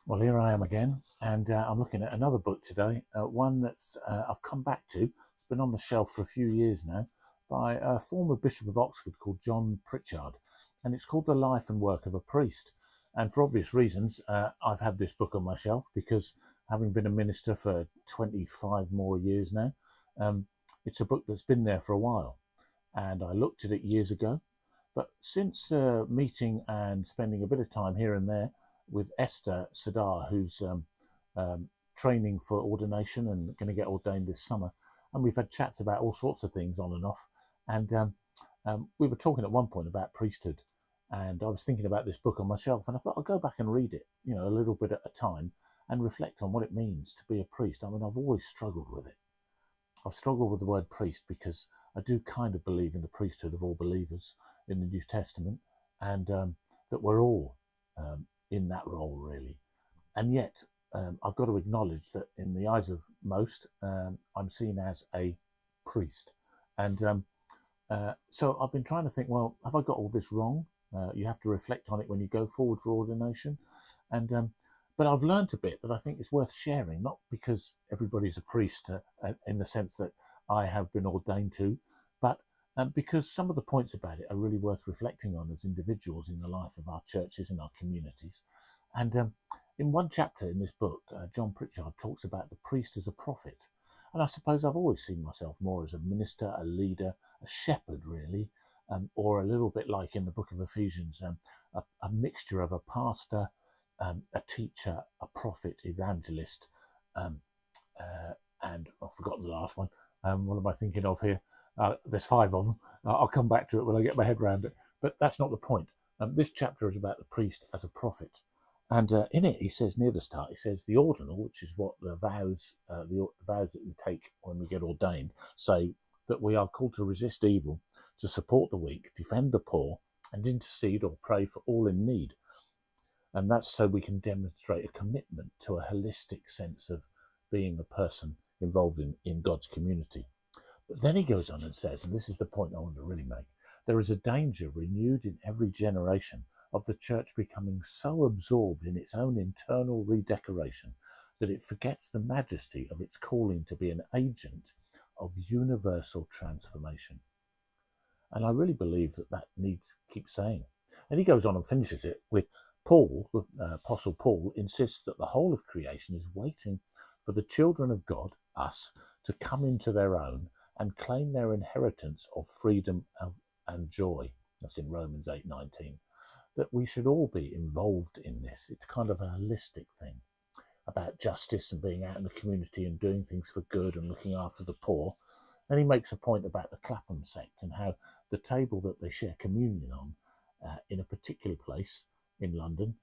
Well, here I am again, and I'm looking at another book today, one that's I've come back to. It's been on the shelf for a few years now, by a former Bishop of Oxford called John Pritchard, and it's called The Life and Work of a Priest. And for obvious reasons, I've had this book on my shelf because, having been a minister for 25 more years now, um, it's a book that's been there for a while. And I looked at it years ago, but since meeting and spending a bit of time here and there with Esther Sadar, who's training for ordination and going to get ordained this summer, and we've had chats about all sorts of things on and off. And we were talking at one point about priesthood, and I was thinking about this book on my shelf, and I thought I'll go back and read it, a little bit at a time, and reflect on what it means to be a priest. I mean, I've always struggled with it. I've struggled with the word priest because I do kind of believe in the priesthood of all believers in the New Testament, and that we're all in that role, really. And yet, I've got to acknowledge that in the eyes of most, I'm seen as a priest. And so I've been trying to think, well, have I got all this wrong? You have to reflect on it when you go forward for ordination. And but I've learned a bit that I think is worth sharing, not because everybody's a priest in the sense that I have been ordained to, but because some of the points about it are really worth reflecting on as individuals in the life of our churches and our communities. And in one chapter in this book, John Pritchard talks about the priest as a prophet. And I suppose I've always seen myself more as a minister, a leader, a shepherd, really, or a little bit like in the book of Ephesians, a mixture of a pastor, a teacher, a prophet, evangelist, and I've forgotten the last one. What am I thinking of here? There's 5 of them. I'll come back to it when I get my head around it. But that's not the point. This chapter is about the priest as a prophet. And in it, he says near the start, he says the ordinal, which is what the vows that we take when we get ordained, say that we are called to resist evil, to support the weak, defend the poor, and intercede or pray for all in need. And that's so we can demonstrate a commitment to a holistic sense of being a person involved in God's community. But then he goes on and says, and this is the point I want to really make, there is a danger renewed in every generation of the church becoming so absorbed in its own internal redecoration that it forgets the majesty of its calling to be an agent of universal transformation. And I really believe that needs to keep saying. And he goes on and finishes it with Paul, Apostle Paul, insists that the whole of creation is waiting for the children of God, us, to come into their own and claim their inheritance of freedom and joy. That's in Romans 8:19. That we should all be involved in this. It's kind of a holistic thing about justice and being out in the community and doing things for good and looking after the poor. And he makes a point about the Clapham sect and how the table that they share communion on in a particular place in London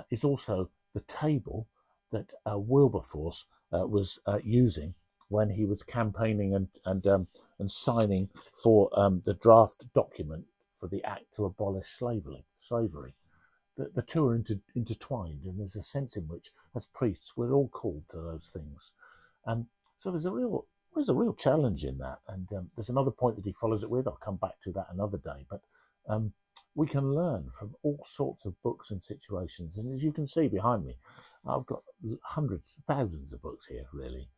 is also the table that Wilberforce was using when he was campaigning and signing for the draft document for the Act to abolish slavery. The two are intertwined, and there's a sense in which, as priests, we're all called to those things. So there's a real challenge in that. And there's another point that he follows it with. I'll come back to that another day. But we can learn from all sorts of books and situations. And as you can see behind me, I've got hundreds, thousands of books here, really.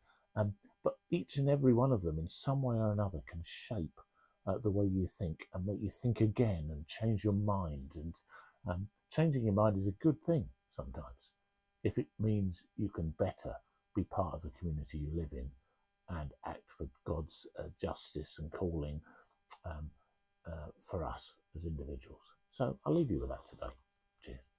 But each and every one of them, in some way or another, can shape the way you think and make you think again and change your mind. And changing your mind is a good thing sometimes, if it means you can better be part of the community you live in and act for God's justice and calling for us as individuals. So I'll leave you with that today. Cheers.